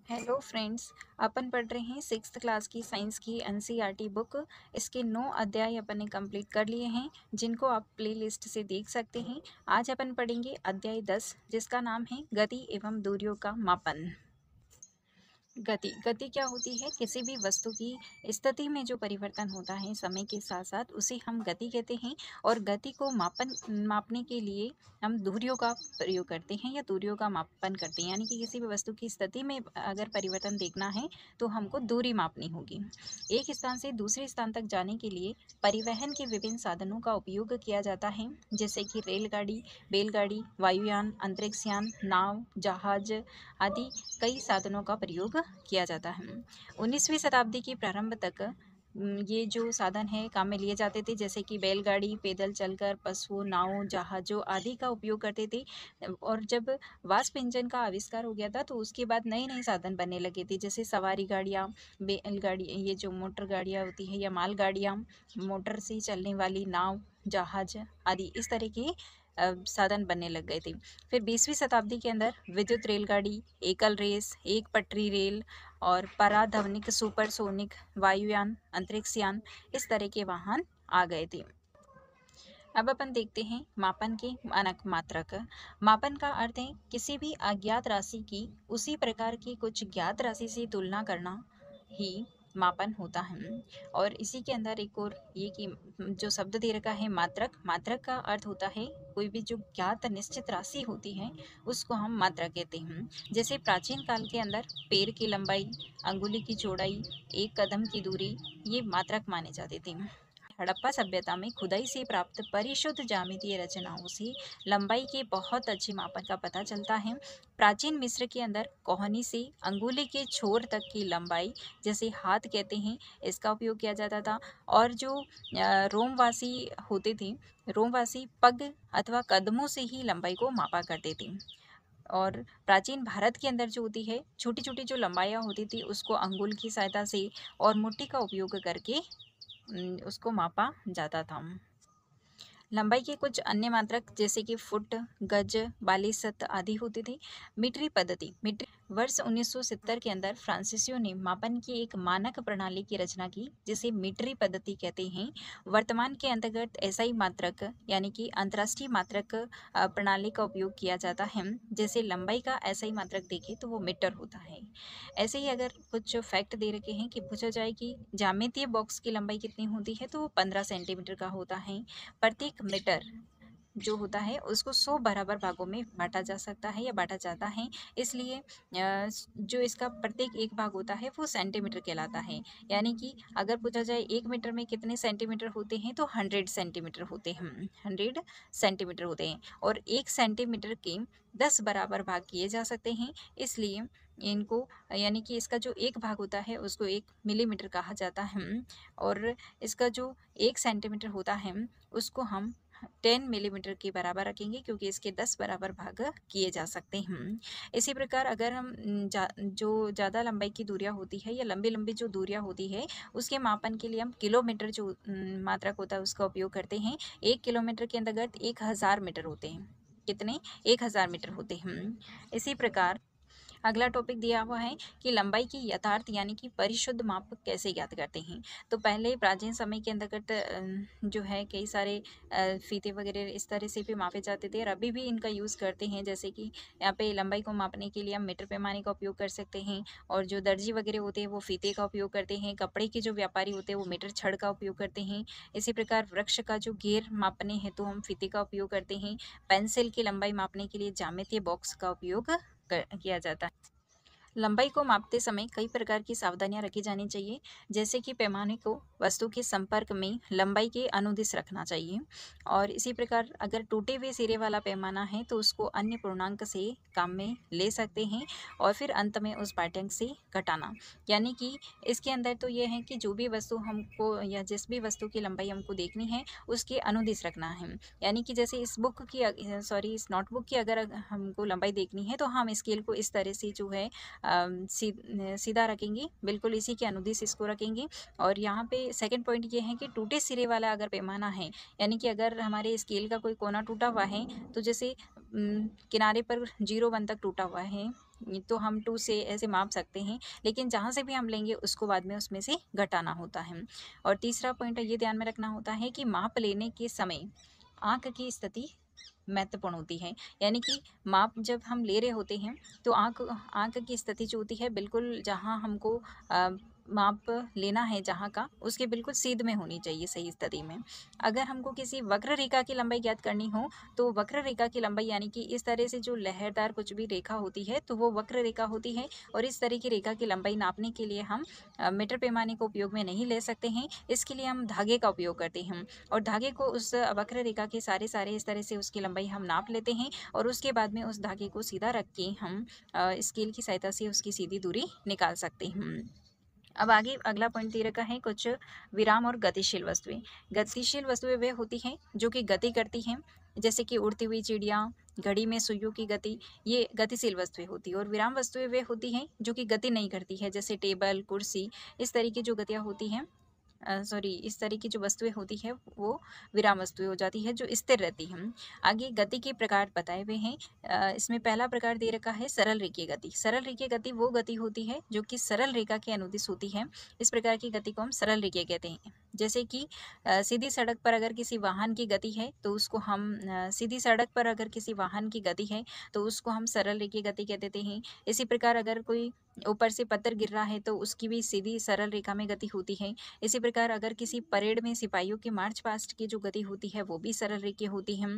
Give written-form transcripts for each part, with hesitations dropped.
Hello friends. अपन पढ़ रहे हैं सिक्स्थ क्लास की साइंस की एनसीईआरटी बुक। इसके 9 अध्याय अपन ने कंप्लीट कर लिए हैं, जिनको आप प्लेलिस्ट से देख सकते हैं। आज अपन पढ़ेंगे अध्याय 10, जिसका नाम है गति एवं दूरियों का मापन। गति गति क्या होती है? किसी भी वस्तु की स्थिति में जो परिवर्तन होता है समय के साथ साथ, उसे हम गति कहते हैं। और गति को मापने के लिए हम दूरियों का प्रयोग करते हैं या दूरियों का मापन करते हैं। यानी कि किसी भी वस्तु की स्थिति में अगर परिवर्तन देखना है तो हमको दूरी मापनी होगी। एक स्थान से दूसरे स्थान तक जाने के लिए परिवहन के विभिन्न साधनों का उपयोग किया जाता है, जैसे कि रेलगाड़ी, बैलगाड़ी, वायुयान, अंतरिक्षयान, नाव, जहाज आदि कई साधनों का प्रयोग किया जाता है। 19वीं शताब्दी के प्रारंभ तक ये जो साधन है काम में लिए जाते थे, जैसे कि बैलगाड़ी, पैदल चलकर पशुओं, नावों, जहाजों आदि का उपयोग करते थे। और जब वाष्प इंजन का आविष्कार हो गया था तो उसके बाद नए नए साधन बनने लगे थे, जैसे सवारी गाड़ियाँ, बैलगाड़ी, ये जो मोटर गाड़ियाँ होती है या माल गाड़ियाँ, मोटर से चलने वाली नाव, जहाज आदि इस तरह के साधन बनने लग गए थे। फिर 20वीं शताब्दी के अंदर विद्युत रेलगाड़ी, एकल रेस, एक पटरी रेल और पराध्वनिक, सुपरसोनिक, वायुयान, अंतरिक्षयान इस तरह के वाहन आ गए थे। अब अपन देखते हैं मापन के मानक मात्रक। मापन का अर्थ है किसी भी अज्ञात राशि की उसी प्रकार की कुछ ज्ञात राशि से तुलना करना ही मापन होता है। और इसी के अंदर एक और ये कि जो शब्द दे रखा है मात्रक, मात्रक का अर्थ होता है कोई भी जो ज्ञात निश्चित राशि होती है उसको हम मात्रक कहते हैं। जैसे प्राचीन काल के अंदर पैर की लंबाई, अंगुली की चौड़ाई, एक कदम की दूरी ये मात्रक माने जाते थे। हड़प्पा सभ्यता में खुदाई से प्राप्त परिशुद्ध ज्यामितीय रचनाओं से लंबाई के बहुत अच्छे मापन का पता चलता है। प्राचीन मिस्र के अंदर कोहनी से अंगुली के छोर तक की लंबाई, जैसे हाथ कहते हैं, इसका उपयोग किया जाता था। और जो रोमवासी होते थे, रोमवासी पग अथवा कदमों से ही लंबाई को मापा करते थे। और प्राचीन भारत के अंदर जो होती है छोटी छोटी जो लंबाइयाँ होती थी उसको अंगुल की सहायता से और मुट्ठी का उपयोग करके उसको मापा जाता था। लंबाई के कुछ अन्य मात्रक जैसे कि फुट, गज, बालीसत आदि होते थे। मीटरी पद्धति, मीटरी वर्ष 1970 के अंदर फ्रांसीसियों ने मापन की एक मानक प्रणाली की रचना की, जिसे मीटरी पद्धति कहते हैं। वर्तमान के अंतर्गत एसआई मात्रक यानी कि अंतर्राष्ट्रीय मात्रक प्रणाली का उपयोग किया जाता है। जैसे लंबाई का एसआई मात्रक देखें तो वो मीटर होता है। ऐसे ही अगर कुछ फैक्ट दे रखे हैं कि पूछा जाए कि ज्यामितीय बॉक्स की लंबाई कितनी होती है तो वो 15 सेंटीमीटर का होता है। प्रत्येक मीटर जो होता है उसको 100 बराबर भागों में बांटा जा सकता है या बांटा जाता है। इसलिए जो इसका प्रत्येक एक भाग होता है वो सेंटीमीटर कहलाता है। यानी कि अगर पूछा जाए 1 मीटर में कितने सेंटीमीटर होते हैं तो 100 सेंटीमीटर होते हैं, 100 सेंटीमीटर होते हैं। और 1 सेंटीमीटर के 10 बराबर भाग किए जा सकते हैं। इसलिए इनको यानी कि इसका जो एक भाग होता है उसको 1 मिलीमीटर कहा जाता है। और इसका जो 1 सेंटीमीटर होता है उसको हम 10 मिलीमीटर के बराबर रखेंगे, क्योंकि इसके 10 बराबर भाग किए जा सकते हैं। इसी प्रकार अगर हम जो ज़्यादा लंबाई की दूरियां होती है या लंबी लंबी जो दूरियां होती है उसके मापन के लिए हम किलोमीटर जो मात्रक होता है उसका उपयोग करते हैं। 1 किलोमीटर के अंतर्गत 1000 मीटर होते हैं। कितने? 1000 मीटर होते हैं। इसी प्रकार अगला टॉपिक दिया हुआ है कि लंबाई की यथार्थ यानी कि परिशुद्ध माप कैसे ज्ञात करते हैं। तो पहले प्राचीन समय के अंतर्गत जो है कई सारे फीते वगैरह इस तरह से भी मापे जाते थे और अभी भी इनका यूज़ करते हैं। जैसे कि यहाँ पे लंबाई को मापने के लिए हम मीटर पैमाने का उपयोग कर सकते हैं। और जो दर्जी वगैरह होते हैं वो फीते का उपयोग करते हैं। कपड़े के जो व्यापारी होते हैं वो मीटर छड़ का उपयोग करते हैं। इसी प्रकार वृक्ष का जो घेर मापने हैं तो हम फीते का उपयोग करते हैं। पेंसिल की लंबाई मापने के लिए ज्यामितीय बॉक्स का उपयोग किया जाता है। लंबाई को मापते समय कई प्रकार की सावधानियां रखी जानी चाहिए, जैसे कि पैमाने को वस्तु के संपर्क में लंबाई के अनुदिश रखना चाहिए। और इसी प्रकार अगर टूटे हुए सिरे वाला पैमाना है तो उसको अन्य पूर्णांक से काम में ले सकते हैं और फिर अंत में उस पाठ्यांक से घटाना। यानी कि इसके अंदर तो ये है कि जो भी वस्तु हमको या जिस भी वस्तु की लंबाई हमको देखनी है उसके अनुदिश रखना है। यानी कि जैसे इस बुक की इस नोटबुक की अगर हमको लंबाई देखनी है तो हम स्केल को इस तरह से जो है सीधा रखेंगे, बिल्कुल इसी के अनुदिश इसको रखेंगे। और यहाँ पे सेकंड पॉइंट ये है कि टूटे सिरे वाला अगर पैमाना है, यानी कि अगर हमारे स्केल का कोई कोना टूटा हुआ है तो जैसे किनारे पर 0 1 तक टूटा हुआ है तो हम 2 से ऐसे माप सकते हैं, लेकिन जहाँ से भी हम लेंगे उसको बाद में उसमें से घटाना होता है। और तीसरा पॉइंट ये ध्यान में रखना होता है कि माप लेने के समय आँख की स्थिति महत्वपूर्ण होती है। यानी कि माप जब हम ले रहे होते हैं तो आँख आँख की स्थिति जो होती है बिल्कुल जहाँ हमको माप लेना है जहाँ का, उसके बिल्कुल सीध में होनी चाहिए सही स्थिति में। अगर हमको किसी वक्र रेखा की लंबाई ज्ञात करनी हो तो वक्र रेखा की लंबाई यानी कि इस तरह से जो लहरदार कुछ भी रेखा होती है तो वो वक्र रेखा होती है। और इस तरह की रेखा की लंबाई नापने के लिए हम मीटर पैमाने को उपयोग में नहीं ले सकते हैं। इसके लिए हम धागे का उपयोग करते हैं और धागे को उस वक्र रेखा के सारे इस तरह से उसकी लंबाई हम नाप लेते हैं और उसके बाद में उस धागे को सीधा रख के हम स्केल की सहायता से उसकी सीधी दूरी निकाल सकते हैं। अब आगे अगला पॉइंट दे रखा है कुछ विराम और गतिशील वस्तुएं। गतिशील वस्तुएं वे होती हैं जो कि गति करती हैं, जैसे कि उड़ती हुई चिड़िया, घड़ी में सुइयों की गति, ये गतिशील वस्तुएं होती है। और विराम वस्तुएं वे होती हैं जो कि गति नहीं करती है, जैसे टेबल, कुर्सी, इस तरह की जो गतियाँ होती हैं इस तरह की जो वस्तुएं होती है वो विराम वस्तुएं हो जाती है जो स्थिर रहती हैं। आगे गति के प्रकार बताए हुए हैं। इसमें पहला प्रकार दे रखा है सरल रेखीय गति। सरल रेखीय गति वो गति होती है जो कि सरल रेखा के अनुदिश होती है। इस प्रकार की गति को हम सरल रेखीय कहते हैं। जैसे कि सीधी सड़क पर अगर किसी वाहन की गति है तो उसको हम सीधी सड़क पर अगर किसी वाहन की गति है तो उसको हम सरल रेखीय गति कह देते हैं। इसी प्रकार अगर कोई ऊपर से पत्थर गिर रहा है तो उसकी भी सीधी सरल रेखा में गति होती है। इसी प्रकार अगर किसी परेड में सिपाहियों के मार्च पास्ट की जो गति होती है वो भी सरल रेखीय होती है।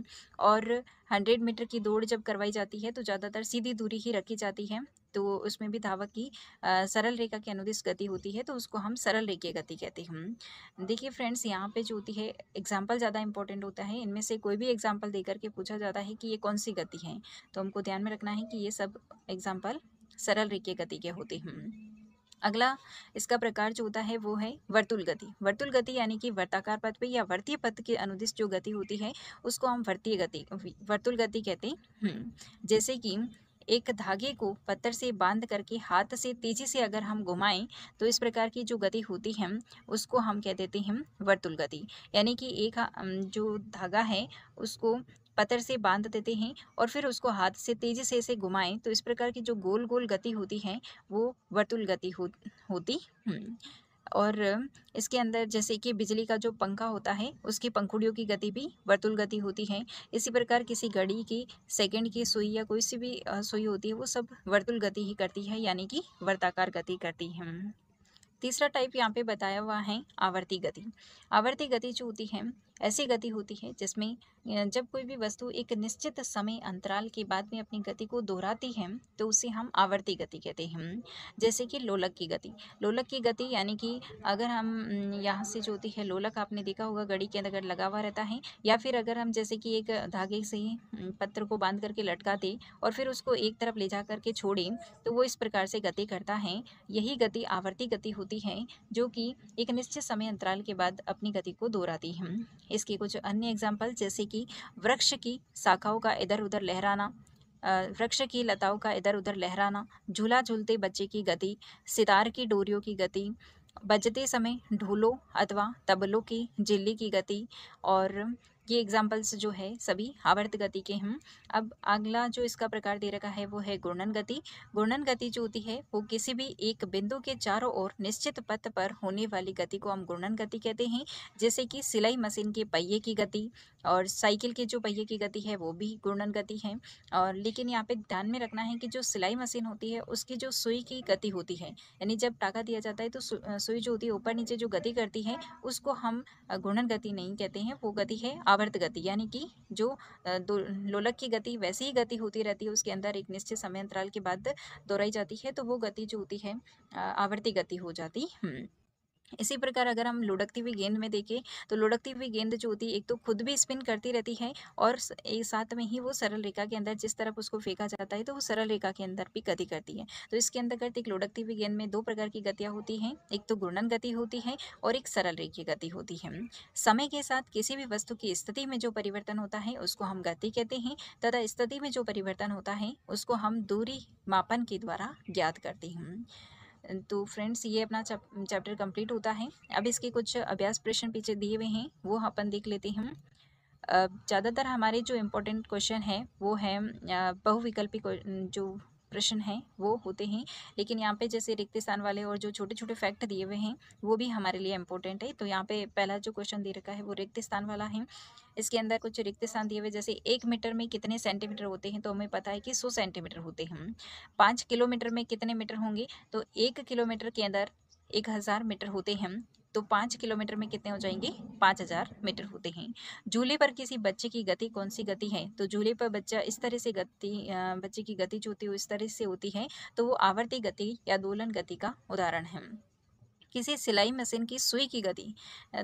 और 100 मीटर की दौड़ जब करवाई जाती है तो ज़्यादातर सीधी दूरी ही रखी जाती है, तो उसमें भी धावक की सरल रेखा के अनुदिश गति होती है, तो उसको हम सरल रेखीय गति कहते हैं। देखिए फ्रेंड्स, यहाँ पे जो होती है एग्जाम्पल ज़्यादा इंपॉर्टेंट होता है। इनमें से कोई भी एग्जाम्पल दे करके पूछा जाता है कि ये कौन सी गति है, तो हमको ध्यान में रखना है कि ये सब एग्जाम्पल सरल रेखीय गति के होते हैं। अगला इसका प्रकार जो होता है वो है वर्तुल गति। वर्तुल गति यानी कि वर्ताकार पथ पे या वर्तीय पथ के अनुदिश जो गति होती है उसको हम वर्तुल गति कहते हैं। जैसे कि एक धागे को पत्थर से बांध करके हाथ से तेजी से अगर हम घुमाएं तो इस प्रकार की जो गति होती है उसको हम कह देते हैं वर्तुल गति। यानी कि एक जो धागा है उसको पत्थर से बांध देते हैं और फिर उसको हाथ से तेजी से ऐसे घुमाएं तो इस प्रकार की जो गोल गोल गति होती है वो वर्तुल गति होती। और इसके अंदर जैसे कि बिजली का जो पंखा होता है उसकी पंखुड़ियों की गति भी वर्तुल गति होती है। इसी प्रकार किसी घड़ी की सेकंड की सुई या कोई सी भी सुई होती है वो सब वर्तुल गति ही करती है, यानी कि वर्ताकार गति करती है। तीसरा टाइप यहाँ पे बताया हुआ है आवर्ती गति। आवर्ती गति जो होती है ऐसी गति होती है जिसमें जब कोई भी वस्तु एक निश्चित समय अंतराल के बाद में अपनी गति को दोहराती है तो उसे हम आवर्ती गति कहते हैं। जैसे कि लोलक की गति। लोलक की गति यानी कि अगर हम यहाँ से जो होती है लोलक, आपने देखा होगा घड़ी के अंदर लगा हुआ रहता है, या फिर अगर हम जैसे कि एक धागे से पत्थर को बांध करके लटका दें और फिर उसको एक तरफ ले जा करके छोड़ें तो वो इस प्रकार से गति करता है। यही गति आवर्ती गति होती है जो कि एक निश्चित समय अंतराल के बाद अपनी गति को दोहराती है। इसके कुछ अन्य एग्जाम्पल जैसे कि वृक्ष की शाखाओं का इधर उधर लहराना, वृक्ष की लताओं का इधर उधर लहराना, झूला झूलते बच्चे की गति, सितार की डोरियों की गति, बजते समय ढोलों अथवा तबलों की झिल्ली की गति। और ये एग्जाम्पल्स जो है सभी आवर्त गति के हैं। अब अगला जो इसका प्रकार दे रखा है वो है घूर्णन गति। घूर्णन गति जो होती है वो किसी भी एक बिंदु के चारों ओर निश्चित पथ पर होने वाली गति को हम घूर्णन गति कहते हैं। जैसे कि सिलाई मशीन के पहिए की गति और साइकिल के जो पहिए की गति है वो भी घूर्णन गति है। और लेकिन यहाँ पे ध्यान में रखना है कि जो सिलाई मशीन होती है उसकी जो सुई की गति होती है, यानी जब टाका दिया जाता है तो सुई जो होती है ऊपर नीचे जो गति करती है उसको हम घूर्णन गति नहीं कहते हैं, वो गति है आवर्त गति। यानी कि जो लोलक की गति वैसी ही गति होती रहती है, उसके अंदर एक निश्चित समय अंतराल के बाद दोहराई जाती है, तो वो गति जो होती है आवर्ती गति हो जाती। इसी प्रकार अगर हम लुढ़कती हुई गेंद में देखें तो लुढ़कती हुई गेंद जो होती है एक तो खुद भी स्पिन करती रहती है और एक साथ में ही वो सरल रेखा के अंदर जिस तरफ उसको फेंका जाता है तो वो सरल रेखा के अंदर भी गति करती है। तो इसके अंतर्गत एक लुढ़कती हुई गेंद में दो प्रकार की गतियाँ होती हैं, एक तो घूर्णन गति होती है और एक सरल रेखीय गति होती है। समय के साथ किसी भी वस्तु की स्थिति में जो परिवर्तन होता है उसको हम गति कहते हैं, तथा स्थिति में जो परिवर्तन होता है उसको हम दूरी मापन के द्वारा ज्ञात करते हैं। तो फ्रेंड्स, ये अपना चैप्टर कंप्लीट होता है। अब इसके कुछ अभ्यास प्रश्न पीछे दिए हुए हैं वो अपन देख लेते हैं। ज़्यादातर हमारे जो इम्पोर्टेंट क्वेश्चन है वो है बहुविकल्पी जो प्रश्न हैं वो होते हैं, लेकिन यहाँ पे जैसे रिक्त स्थान वाले और जो छोटे छोटे फैक्ट दिए हुए हैं वो भी हमारे लिए इंपॉर्टेंट है। तो यहाँ पे पहला जो क्वेश्चन दे रखा है वो रिक्त स्थान वाला है। इसके अंदर कुछ रिक्त स्थान दिए हुए, जैसे 1 मीटर में कितने सेंटीमीटर होते हैं, तो हमें पता है कि 100 सेंटीमीटर होते हैं। 5 किलोमीटर में कितने मीटर होंगे, तो 1 किलोमीटर के अंदर 1000 मीटर होते हैं। तो 5 किलोमीटर में कितने हो जाएंगे, 5000 मीटर होते हैं। झूले पर किसी बच्चे की गति कौन सी गति है, तो झूले पर बच्चा इस तरह से बच्चे की गति जो होती है वो इस तरह से होती है, तो वो आवर्ती गति या दोलन गति का उदाहरण है। किसी सिलाई मशीन की सुई की गति,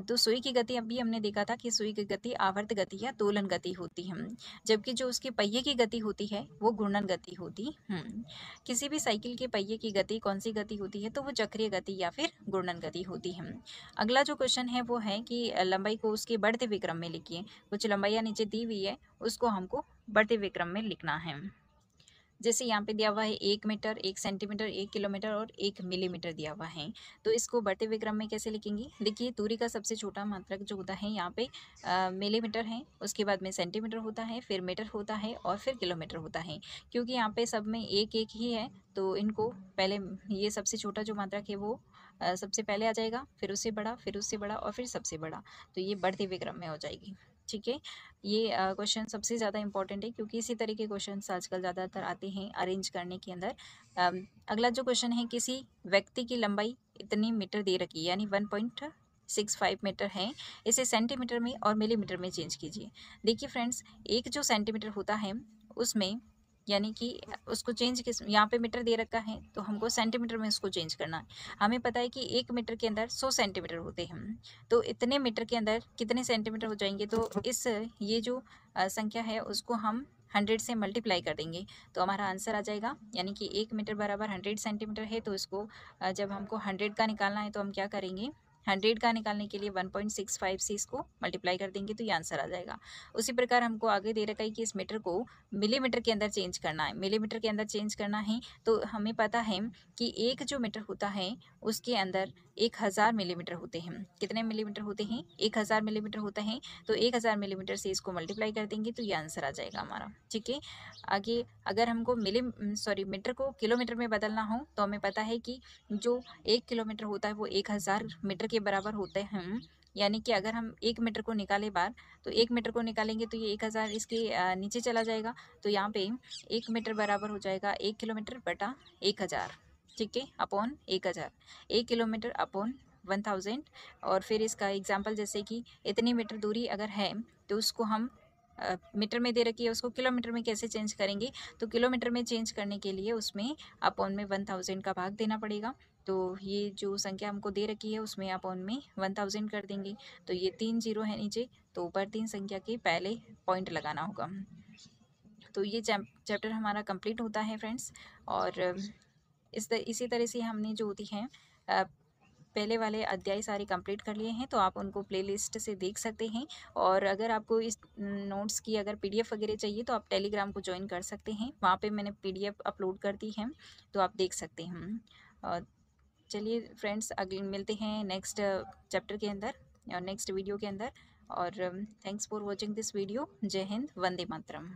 तो सुई की गति अभी हमने देखा था कि सुई की गति आवर्त गति या दोलन गति होती है, जबकि जो उसके पहिए की गति होती है वो घूर्णन गति होती है। किसी भी साइकिल के पहिए की गति कौन सी गति होती है, तो वो चक्रीय गति या फिर घूर्णन गति होती है। अगला जो क्वेश्चन है वो है कि लंबाई को उसके बढ़ते हुए क्रम में लिखिए। कुछ लंबाइयाँ नीचे दी हुई है, उसको हमको बढ़ते हुए क्रम में लिखना है। जैसे यहाँ पे दिया हुआ है 1 मीटर, 1 सेंटीमीटर, 1 किलोमीटर और 1 मिलीमीटर दिया हुआ है, तो इसको बढ़ते हुए क्रम में कैसे लिखेंगे। देखिए, दूरी का सबसे छोटा मात्रक जो होता है यहाँ पे मिलीमीटर है, उसके बाद में सेंटीमीटर होता है, फिर मीटर होता है और फिर किलोमीटर होता है। क्योंकि यहाँ पे सब में एक एक ही है, तो इनको पहले ये सबसे छोटा जो मात्रक है वो सबसे पहले आ जाएगा, फिर उससे बड़ा, फिर उससे बड़ा और फिर सबसे बड़ा, तो ये बढ़ते हुए क्रम में हो जाएगी। ठीक है, ये क्वेश्चन सबसे ज़्यादा इंपॉर्टेंट है क्योंकि इसी तरह के क्वेश्चन आजकल ज़्यादातर आते हैं अरेंज करने के अंदर। अगला जो क्वेश्चन है, किसी व्यक्ति की लंबाई इतनी मीटर दे रखी है, यानी 1.65 मीटर है, इसे सेंटीमीटर में और मिलीमीटर में चेंज कीजिए। देखिए फ्रेंड्स, एक जो सेंटीमीटर होता है उसमें, यानी कि उसको चेंज किस, यहाँ पे मीटर दे रखा है तो हमको सेंटीमीटर में उसको चेंज करना है। हमें पता है कि 1 मीटर के अंदर 100 सेंटीमीटर होते हैं, तो इतने मीटर के अंदर कितने सेंटीमीटर हो जाएंगे, तो इस ये जो संख्या है उसको हम 100 से मल्टीप्लाई कर देंगे तो हमारा आंसर आ जाएगा। यानी कि 1 मीटर बराबर 100 सेंटीमीटर है, तो इसको जब हमको 100 का निकालना है तो हम क्या करेंगे, 100 का निकालने के लिए 1.65 से इसको मल्टीप्लाई कर देंगे तो ये आंसर आ जाएगा। उसी प्रकार हमको आगे दे रखा है कि इस मीटर को मिलीमीटर के अंदर चेंज करना है। मिलीमीटर के अंदर चेंज करना है तो हमें पता है कि एक जो मीटर होता है उसके अंदर 1000 मिलीमीटर होते हैं। कितने मिलीमीटर होते हैं, 1000 मिलीमीटर होता है, तो 1000 मिलीमीटर से इसको मल्टीप्लाई कर देंगे तो ये आंसर आ जाएगा हमारा। ठीक है, आगे अगर हमको मीटर को किलोमीटर में बदलना हो तो हमें पता है कि जो 1 किलोमीटर होता है वो 1000 मीटर के बराबर होते हैं। यानी कि अगर हम 1 मीटर को निकाले बार, तो 1 मीटर को निकालेंगे तो ये 1000 इसके नीचे चला जाएगा, तो यहाँ पे 1 मीटर बराबर हो जाएगा 1 किलोमीटर बटा 1000। ठीक है, अपॉन 1000, 1 किलोमीटर अपॉन 1000। और फिर इसका एग्जाम्पल, जैसे कि इतनी मीटर दूरी अगर है तो उसको हम मीटर में दे रखी है, उसको किलोमीटर में कैसे चेंज करेंगे, तो किलोमीटर में चेंज करने के लिए उसमें अपॉन में 1000 का भाग देना पड़ेगा। तो ये जो संख्या हमको दे रखी है उसमें अपॉन में 1000 कर देंगे, तो ये 3 जीरो है नीचे, तो ऊपर 3 संख्या के पहले पॉइंट लगाना होगा। तो ये चैप्टर हमारा कंप्लीट होता है फ्रेंड्स। और इसी तरह से हमने जो होती हैं पहले वाले अध्याय सारे कंप्लीट कर लिए हैं, तो आप उनको प्लेलिस्ट से देख सकते हैं। और अगर आपको इस नोट्स की अगर पीडीएफ वगैरह चाहिए तो आप टेलीग्राम को ज्वाइन कर सकते हैं, वहाँ पे मैंने पीडीएफ अपलोड कर दी है, तो आप देख सकते हैं। और चलिए फ्रेंड्स, अगले मिलते हैं नेक्स्ट चैप्टर के अंदर और नेक्स्ट वीडियो के अंदर। और thanks for watching this video. जय हिंद, वंदे मातरम।